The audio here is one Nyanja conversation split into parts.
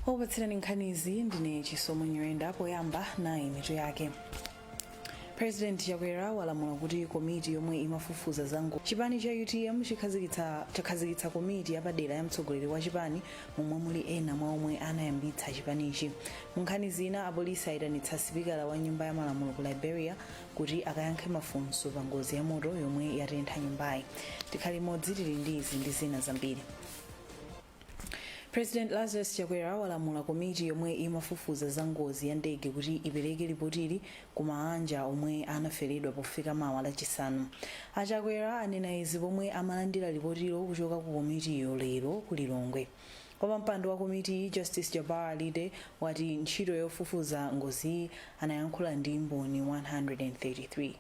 Opatsirani nkhanizi ndine chisomo nyoenda poyamba nayi mitu yake. President Chakwera walamula kuti komiti yomwe imafufuza zango chipani cha UTM chakhazikitsa komiti yapadera ya mtsogoleri wa chipani momwe muli ena mwa omwe anayambitsa chipanichi. Nkhani zina apolisi ayitanitsa sipikala wa nyumba ya malamulo ku Liberia kuti akayankhe mafunso pa ngozi ya moto yomwe yatentha nyumbayi. Tikhali modzi tili ndi izi ndi zina zambiri. President Lazarus Chakwera walamula komiti yomwe imafufuza za ngozi ya ndege kuti ipereke ripotili ku maanja omwe anaferedwa pofika mawa lachisanu. Achakwera anena izi pomwe amalandira ripotilo kuchoka ku komitiyo lero ku Lilongwe. Kwa mpando wa komiti Justice Jabbar Alide wati ntchito yofufuza ngozi anayankhula ndi mboni 133.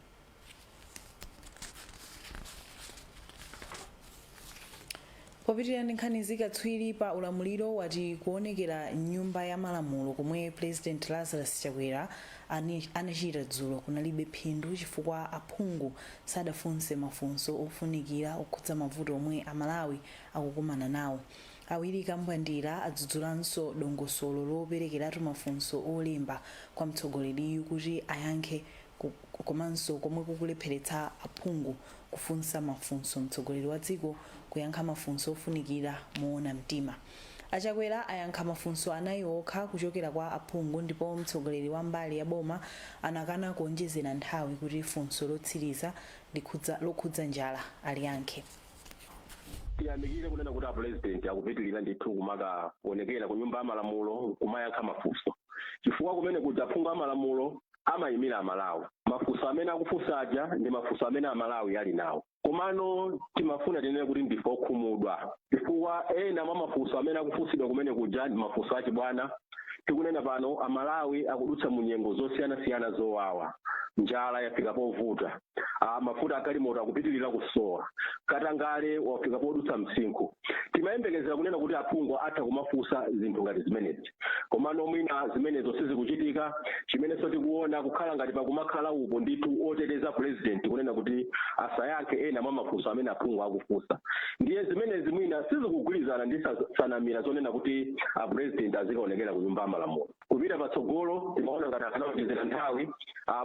Popitirira nkhani zikatswiri pa ulamuliro wati kuonekera nyumba ya malamulo komwe President Lazarus Chakwera anachita dzulo kunalibe phindu chifukwa aphungu sadafunse mafunso ofunikira okhudza mavuto omwe Malawi akukumana nawo. Awiri kambwandira adzudzulanso dongosolo loperekeratu mafunso olemba kwa mtsogoleri kuti ayankhe komanso komwe kukulepheretsa aphungu kufunsa mafunso mtsogoleri wa dziko kuyankha mafunso ofunikira moona mtima. Achakwera ayankha mafunso anayi okha kuchokera kwa aphungu ndipo mtsogoleri wa mbali ya boma anakana kuonjezera nthawi kuti funso lotsiriza lokhudza njala aliyankhe. Tiyamikire kunena kuti president akupitirira ndithu kumaka kuonekera ku nyumba ya malamulo kumayankha mafunso chifukwa kumene kuja aphungu amalamulo amayimira Malawi. Mafunso amene akufunsaja ndi mafunso amene Malawi ali nawo. Komano timafuna tinene kuti ndife okhumudwa chifukwa ena mwa mafunso amene akufunsidwa kumene kuja ndi mafunso achibwana. Tikunena pano Malawi akudutsa mu nyengo zosiyana-siyana zowawa. Njala yafika povuta, mafuta akalimoto akupitirira kusowa, katangale wafika podutsa msinkhu. Timayembekezera kunena kuti aphungu atha kumafunsa zinthu ngati zimenezi. Komano mwina zimenezo sizikuchitika, chimenenso tikuona kukhala ngati pakumakhala upo ndithu oteteza president kunena kuti asayankhe ena mwa mafunso amene aphungu akufunsa. Ndiye zimenezi mwina sizikugwirizana ndi sanamira zonena kuti president azikaonekera ku nyumba ya malamulo. Kupita patsogolo timaona ngati akanaonjezera nthawi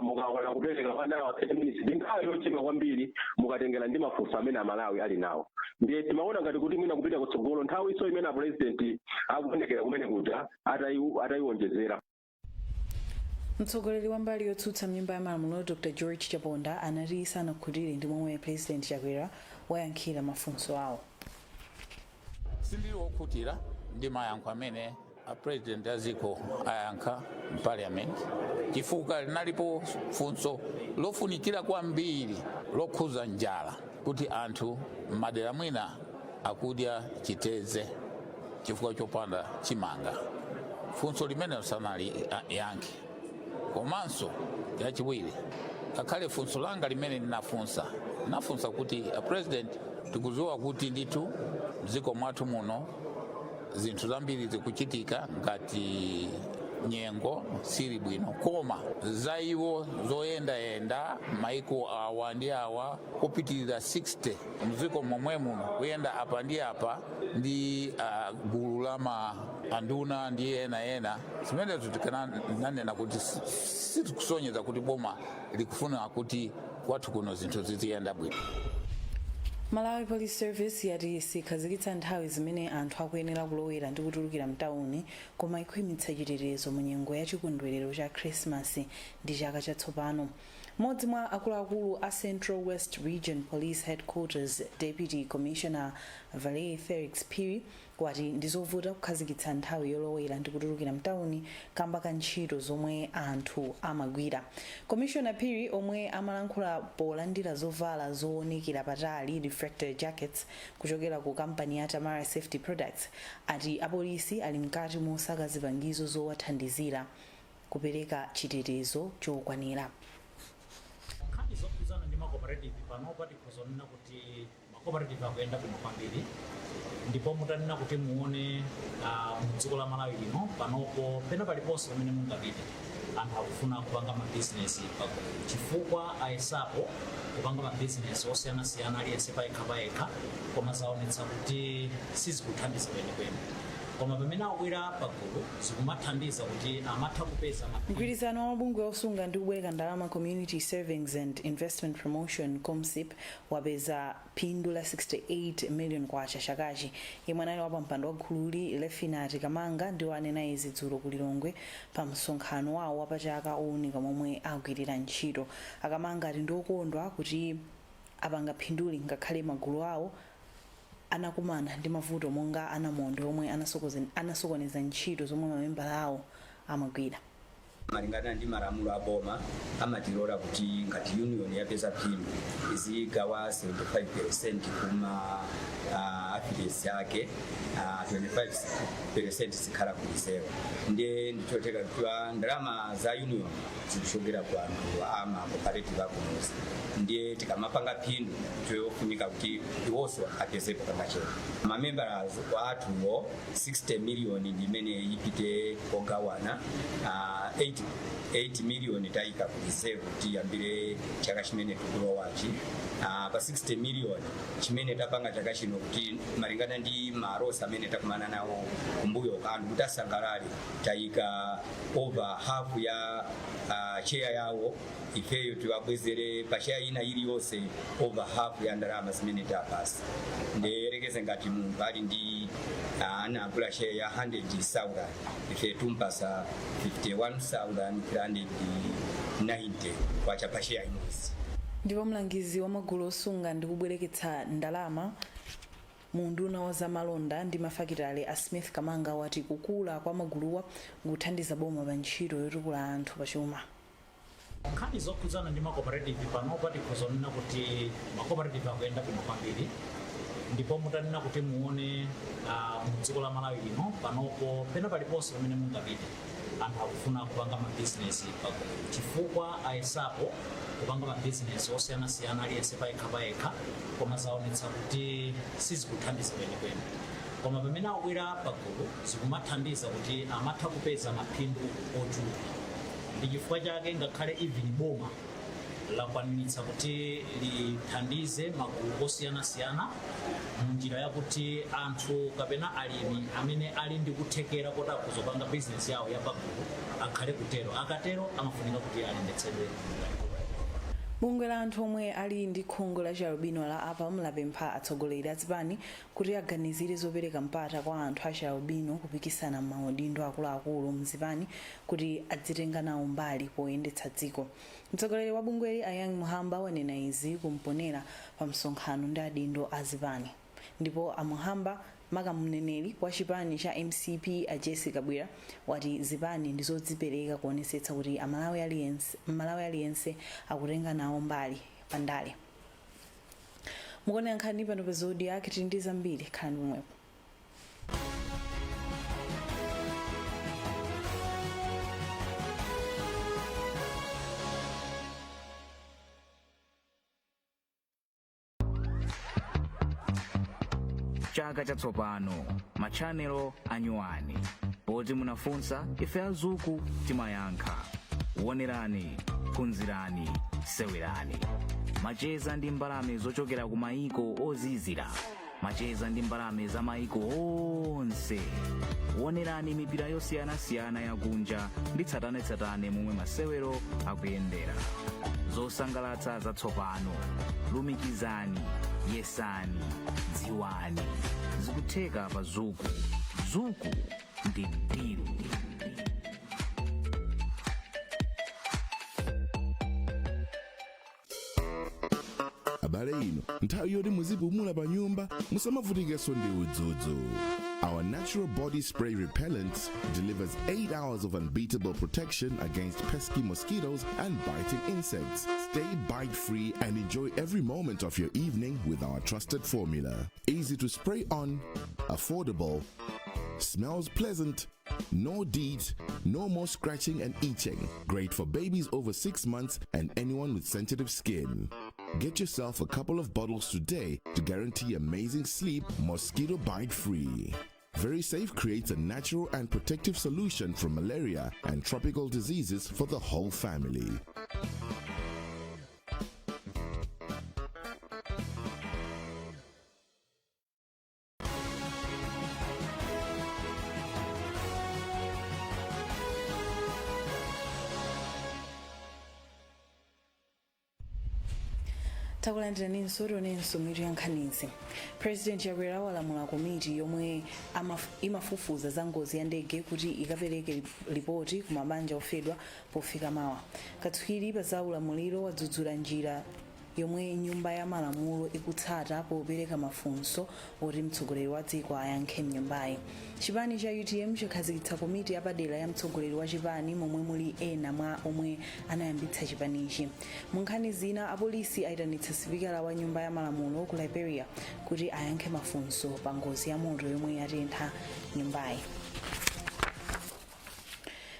mukaona kupereka pana wa 10 minutes ndinthawi yochepa kwambiri mukatengera ndi mafunso amene Malawi ali nawo. Ndiye timaona ngati kuti mwina kupita kutsogolo nthawi iso imene president akuonekera kumene kuja atayiwonjezera. Mtsogoleri wa mbali yotsutsa mnyumba ya malamulo Dr. George Chaponda anati sanakhutire ndi momwe President Chakwera wayankhira mafunso awo. Sindiri wokhutira ndi mayankho amene President aziko ayankha Parliament chifukwa linalipo funso lofunikira kwambiri lokhudza njala kuti anthu madera mwina akudya chiteze chifukwa chopanda chimanga. Funso limene sanali yankhe. Komanso yachiwiri kakhale funso langa limene nafunsa kuti President tikudziwa kuti ndithu mdziko mwathu muno zinthu zambiri zikuchitika ngati nyengo sili bwino koma za iwo zoyenda maiko awa ndi awa kupitirira 60 mdziko momwe muno kuyenda apa ndi apa ndi gulu la anduna ndi ena zimenezo tikananena kuti sitikusonyeza kuti boma likufuna kuti kwathu kuno zinthu ziziyenda bwino. Malawi Police Service yati sikhazikitsa nthawi zimene anthu akuyenera kulowera ndi kutulukira mtawuni koma ikuyimitsa chitetezo mu nyengo ya chikondwerero cha Christmas ndi chaka chatsopano. Modzi mwa akuluakulu a Central West Region Police Headquarters Deputy Commissioner Valet Felix Phiri wati ndizovuta kukhazikitsa nthawi yolowera ndi kutulukira mtawuni kamba ka ntchito zomwe anthu amagwira. Commissioner Phiri omwe amalankhula polandira zovala zoonekera patali reflector jackets kuchokera ku kampani ya Tamara Safety Products ati apolisi ali mkati mosaka zipangizo zowathandizira kupereka chitetezo chokwanira. Zokuzana ndi cooperative panopa tikuzonena kuti cooperative akuyenda bwino kwambiri ndipo mutanena kuti muone mdziko la Malawi lino panopo pena paliponse pamene mungapite anthu akufuna kupanga mabizinesi chifukwa ayesapo kupanga mabizinesi osiyana-siyana aliyense payekha koma zaonetsa kuti sizikuthandiza kwenikweni. koma pamene akwera pagulu zikumathandiza kuti amatha kupeza mgwirizano wa mabungwe osunga ndi kubwereka ndalama Community Savings and Investment Promotion COMSIP wapeza phindu la 68 million kwacha chakachi. Yemwe anali wapampando wa gululi Lefinati Kamanga ndiwo anena izi dzulo ku Lilongwe pa msonkhano wawo wapachaka owunika momwe agwirira ntchito. Akamanga ati ndiokondwa kuti apanga phinduli ngakhale magulu awo anakumana ndi mavuto monga anamondo omwe anasokoneza ntchito zomwe mamembala awo amagwira. Malingana ndi malamulo a boma amatilola kuti ngati union yapeza phindu izigawa 75% kuma affiliates yake, 25% zikhala ku reserve. Ndiye ndichoteka kwa ndalama za union zikuchokera kwa anthu ama cooperative akumudzi. Ndiye tikamapanga phindu toyofunika kuti iwonso apezepo kangachera. Mamembers athuwo 60 million ndi imene ipite ogawana, 8 million taika ku reserve kuti yambire chaka chimene tikulowachi. Pa 60 million chimene tapanga chaka chino kuti malingana ndi marosa amene takumana nawo kumbuyo anthu kuti asangalale taika over half ya share yawo ifeyo tiwabwezere pa share ina iliyonse over half ya ndalama zimene tapasa. Ndiyerekeze ngati munthu ali ndi anagula share ya 100,000 ife tumpasa 51,390 kwacha pa share imodzi. Ndipo mlangizi wa magulu osunga ndi kubwereketsa ndalama mu nduna wa zamalonda ndi mafakitale a Smith Kamanga wati kukula kwa maguluwa kuthandiza boma pa ntchito yotukula anthu pachuma. Nkhani zokhudzana ndi macooperative panopa tikuzonena kuti macooperative akuyenda bwino kwambiri, ndipo mutanena kuti muone mu dziko la Malawi lino panopo pena paliponse pamene mungapite anthu akufuna kupanga mabizinesi pagulu chifukwa ayesapo kupanga mabizinesi osiyanasiyana aliyense payekha koma zaonetsa kuti sizikuthandiza kwenikweni. Koma pamene akwera pagulu zikumathandiza kuti amatha kupeza maphindu ochuluka. Ndi chifukwa chake ngakhale even boma lakwaniritsa kuti lithandize magulu osiyanasiyana munjira yakuti anthu kapena alimi amene ali ndi kuthekera kuti akuzopanga bizinesi yawo ya pagulu akhale kutero. Akatero amafunika kuti alembetsedwe. Bungwe la anthu omwe ali ndi khungu la chialubino la APAM lapempha atsogoleri a zipani kuti aganizire zopereka mpata kwa anthu a chialubino kupikisana maudindo akuluakulu mzipani kuti adzitenga nawo mbali poyendetsa dziko. Mtsogoleri wa bungweli Ayang Muhamba wanena izi kumponera pa msonkhano ndi adindo a zipani. Ndipo amuhamba makamuneneri wa chipani cha MCP a Jessica Bwira wati zipani ndizodzipereka kuonesetsa kuti Malawi aliyense akutenga nawo mbali pandale. Mukuona nkhani pano pa Zodiac tindi zambiri khalani pomwepo. Chaka chatsopano machanelo anyuwani poti munafunsa ife azuku timayankha. Wonerani, phunzirani, sewerani. Macheza ndi mbalame zochokera ku maiko ozizira, macheza ndi mbalame za maiko onse. Wonerani mipira yosiyanasiyana yakunja ndi tsatanetsatane momwe masewero akuyendera. Zosangalatsa zatsopano, lumikizani, yesani, dziwani. Zikutheka pa Zuku. Zuku ndi diru. Abale ino, nthawi yoti muzipumula pa nyumba musamavutikenso ndi udzudzu. Our natural body spray repellent delivers 8 hours of unbeatable protection against pesky mosquitoes and biting insects. Stay bite-free and enjoy every moment of your evening with our trusted formula. Easy to spray on, affordable, smells pleasant, no DEET, no more scratching and itching. Great for babies over 6 months and anyone with sensitive skin. Get yourself a couple of bottles today to guarantee amazing sleep, mosquito bite-free. Very Safe creates a natural and protective solution from malaria and tropical diseases for the whole family. takulandiranso tionenso mitu ya nkhanizi. President Chakwera walamula komiti yomwe imafufuza za ngozi ya ndege kuti ikapereke ripoti ku mabanja ofedwa pofika mawa. Katswiri pa za ulamuliro wadzudzula njira yomwe nyumba ya malamulo ikutsata popereka mafunso oti mtsogoleri wa dziko ayankhe mnyumbayi. Chipani cha UTM chakhazikitsa komiti yapadera ya mtsogoleri wa chipani momwe muli ena mwa omwe anayambitsa chipanichi. Mu nkhani zina, apolisi ayitanitsa sipikala wa nyumba ya malamulo ku Liberia kuti ayankhe mafunso pa ngozi ya moto yomwe yatentha nyumbayi.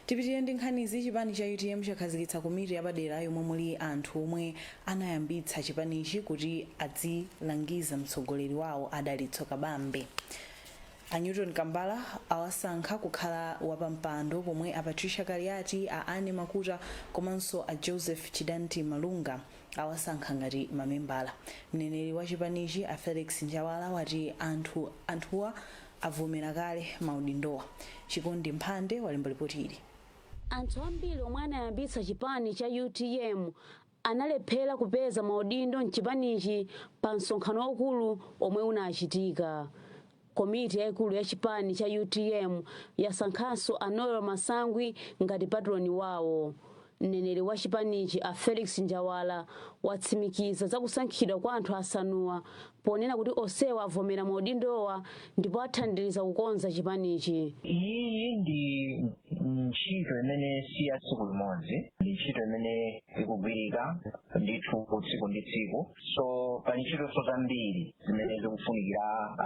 Tipitire ndi nkhanizi. Chipani cha UTM chakhazikitsa komiti yapadera yomwe muli anthu omwe anayambitsa chipanichi kuti adzilangiza mtsogoleri wawo Adalitso Kabambe. A Newton Kambala awasankha kukhala wapampando pomwe a Patricia Kariati, a Anne Makuta komanso a Joseph Chidanti Malunga awasankha ngati mamembala. Mneneri wa chipanichi a Felix Njawala wati anthuwa avomera kale maudindowa. Chikondi Mphande walemba ripoti ili. Anthu ambiri omwe anayambitsa chipani cha UTM analephera kupeza maudindo mchipanichi pa msonkhano waukulu omwe unachitika. Komiti yaikulu ya chipani cha UTM yasankhanso Anoel Masangwi ngati patroni wawo. Mneneri wa chipanichi a Felix Njawala watsimikiza za kusankhidwa kwa anthu asanuwa ponena kuti onsewa avomera maudindowa ndipo athandiza kukonza chipanichi. Iyi ndi ntchito imene siya tsiku limodzi, ndi ntchito imene ikugwirika ndithu tsiku ndi tsiku. So pali ntchitonso zambiri zimene zikufunikira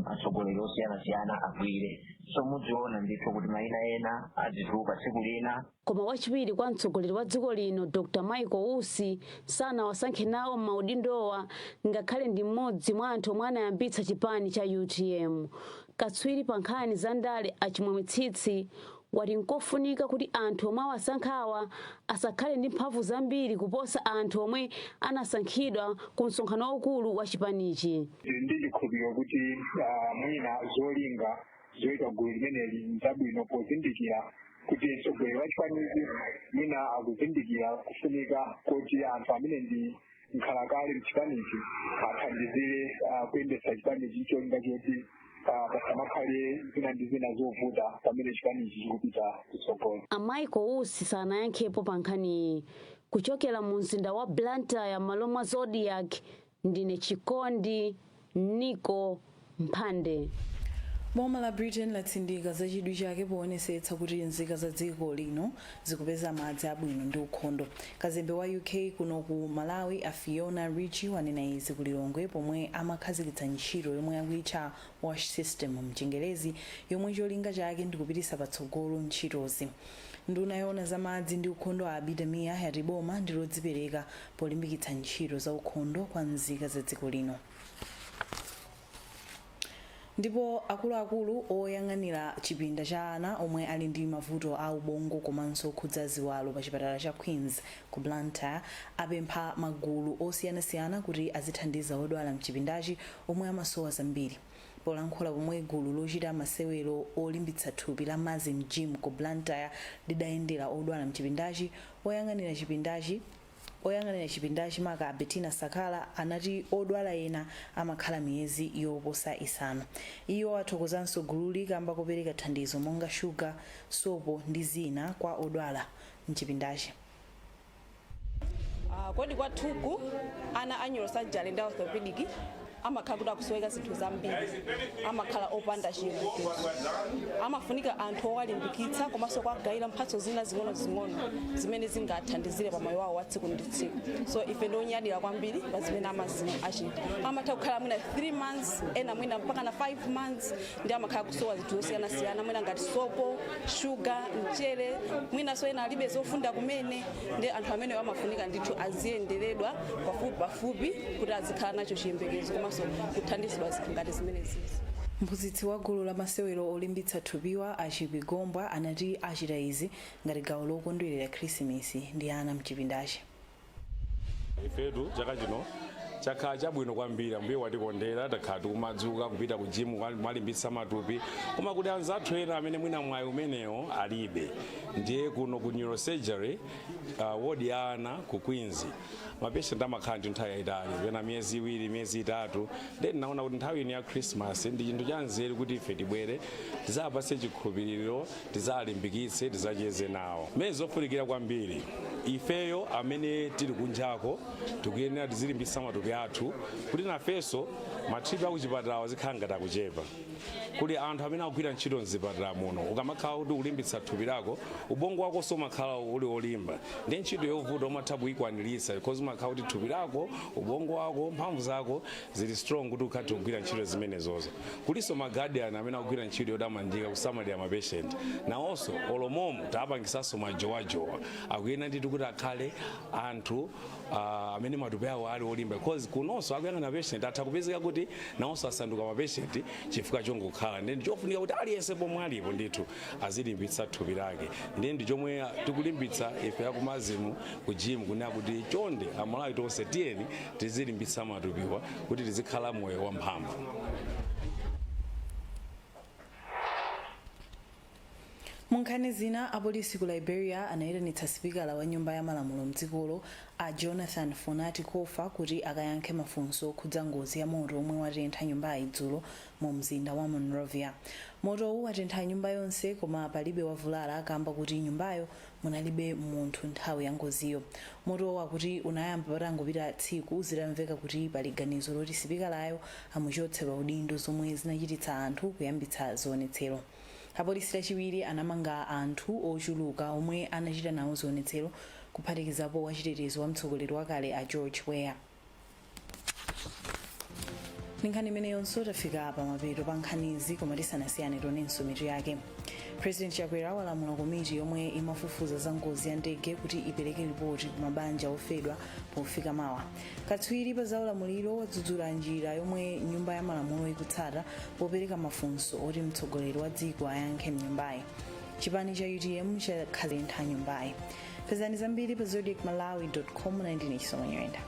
atsogoleri osiyanasiyana agwire. So mudziona ndithu kuti mayina ena adzituluka tsiku lina. Koma wachiwiri kwa mtsogoleri wa dziko lino Dr. Michael Usi sanawasankhe nawo maudindowa ngakhale ndi mmodzi mwa anthu omwe anayambitsa chipani cha UTM. Katswiri pa nkhani za ndale achimwemwetsitsi wati nkofunika kuti anthu omwe awasankhawa asakhale ndi mphamvu zambiri kuposa anthu omwe anasankhidwa ku msonkhano waukulu wa chipanichi. Ndikhulupirira kuti mwina zolinga zoyika gulu limeneli nzabwino pozindikira kuti mtsogoleri wa chipanichi mwina akuzindikira kufunika kuti anthu amene ndi nkhalakale mchipanichi athandizire kuyendetsa chipanichi cholinga choti pasamakhale zina ndi zina zovuta pamene chipanichi chikupita kutsogolo. A Michael Usi sanayankhepo pa nkhaniyi. Kuchokera mu mzinda wa Blantyre m'malo mwa Zodiac, ndine Chikondi Niko Mphande. Boma la Britain latsindika za chidwi chake poonetsetsa kuti nzika za dziko lino zikupeza madzi abwino ndi ukhondo. Kazembe wa UK kuno ku Malawi a Fiona Ritchie wanena izi ku Lilongwe pomwe amakhazikitsa ntchito yomwe akuitcha wash system mchingerezi, yomwe cholinga chake ndikupititsa patsogolo ntchitozi. Nduna yoona za madzi ndi ukhondo a Abidamia yati boma ndilodzipereka polimbikitsa ntchito za ukhondo kwa nzika za dziko lino. Ndipo akuluakulu oyang'anira chipinda cha ana omwe ali ndi mavuto a ubongo komanso khudza ziwalo pa chipatala cha Queens ku Blantyre apempha magulu osiyanasiyana kuti azithandiza odwala mchipindachi omwe amasowa zambiri. Polankhula pomwe gulu lochita masewero olimbitsa thupi la Mazin Gym ku Blantyre lidayendera odwala mchipindachi, oyang'anira chipindachi maka Bettina Sakala anati odwala ena amakhala miyezi yoposa isanu. Iyo athokozanso gululi kamba kopereka thandizo monga shuga, sopo ndi zina kwa odwala mchipindachi. Kodi kwathuku ana annual surgery ndi orthopedic amakhala kuti akusoweka zinthu zambiri, amakhala opanda chiyembekezo, amafunika anthu owalimbikitsa komanso kwagayira mphatso zina zing'ono zimene zingathandizire pa moyo wawo wa tsiku ndi tsiku. So ife ndionyadira kwambiri pa zimene achita. Amatha kukhala mwina 3 months, ena mwina mpaka na 5 months ndi amakhala kusowa zinthu zosiyanasiyana mwina ngati sopo, shuga, mchere, mwina so ena alibe zofunda kumene, ndi anthu amene amafunika ndithu aziyenderedwa pafupi kuti azikhala nacho chiyembekezo komanso kuthandizidwa zinthu ngati zimenezi. Mphunzitsi wa gulu la masewero olimbitsa thupiwa Achibigombwa anati achita izi ngati gawo lokondwerera Khrisimesi ndi ana mchipindachi. Ifetu chaka chino chakhala chabwino kwambiri ambuye watikondera takhala tikumadzuka kupita ku jimu mwalimbitsa matupi koma kuti anzathu ena amene mwina mwayi umenewo alibe ndiye kuno ku neurosurgery wodi ya ana ku Queens mapatient amakhala ndi nthawi yayitali pena miyezi iwiri miyezi itatu then naona kuti nthawi ino ya Christmas ndi chinthu cha nzeru kuti ife tibwere tizapase chikhulupiriro tizalimbikitse tizacheze nawo mmene zofunikira kwambiri ifeyo amene tili kunjako tikuyenera tizilimbitsa matupi athu kuti nafenso matripi akuchipatala azikhala ngati akuchepa kuli anthu amene akugwira ntchito mzipatala muno ukamakhala kuti ulimbitsa thupi lako ubongo wako somakhala uli olimba ndi ntchito yovuta umatha kuyikwaniritsa because umakhala kuti thupi lako ubongo wako mphamvu zako zili strong kuti ukhathe kugwira ntchito zimenezozo kuliso maguardian amene akugwira ntchito yotamandika kusamalira mapatient nawonso olomomo tapangisanso majowajowa akuyenera ndithu kuti akhale anthu amene matupi awo ali olimba because kunonso akuyang'ana patient atha kupezeka kuti nawonso asanduka mapatient chifukwa chongokhala ndi chofunika kuti aliyense pomwe alipo ndithu azilimbitsa thupi lake ndi chomwe tikulimbitsa ife akumazimu ku gym kunena kuti chonde amalawi tonse tiyeni tizilimbitsa matupiwa kuti tizikhala moyo wamphamvu. Munkhani zina apolisi ku Liberia anayitanitsa sipikala wa nyumba ya malamulo mdzikolo a Jonathan Fonati Kofa kuti akayankhe mafunso okhudza ngozi ya moto omwe watentha nyumbayi dzulo mu mzinda wa Monrovia. Motowu watentha nyumba yonse koma palibe wavulala akamba kuti nyumbayo munalibe munthu nthawi ya ngoziyo. Motowu akuti unayamba patangopita tsiku zitamveka kuti pali ganizo loti sipikalayo amuchotse pa udindo zomwe zinachititsa anthu kuyambitsa zionetsero. Apolisi lachiwiri anamanga anthu ochuluka omwe anachita nawo zionetsero kuphatikizapo wachitetezo wa mtsogoleri wakale a George Weah. Nkhani imeneyonso tafika pa mapeto pa nkhanizi koma tisanasiyane tonenso mitu yake. President Chakwera walamula komiti yomwe imafufuza za ngozi ya ndege kuti ipereke ripoti ku mabanja ofedwa pofika mawa. Katswiri pa zaulamuliro wadzudzula njira yomwe nyumba ya malamulo ikutsata popereka mafunso oti mtsogoleri wa dziko ayankhe mnyumbayi. Chipani cha UTM chakhazikitsa nyumbayi. Pezani zambiri pa zodiacmalawi.com 19 chisomo nyoenda.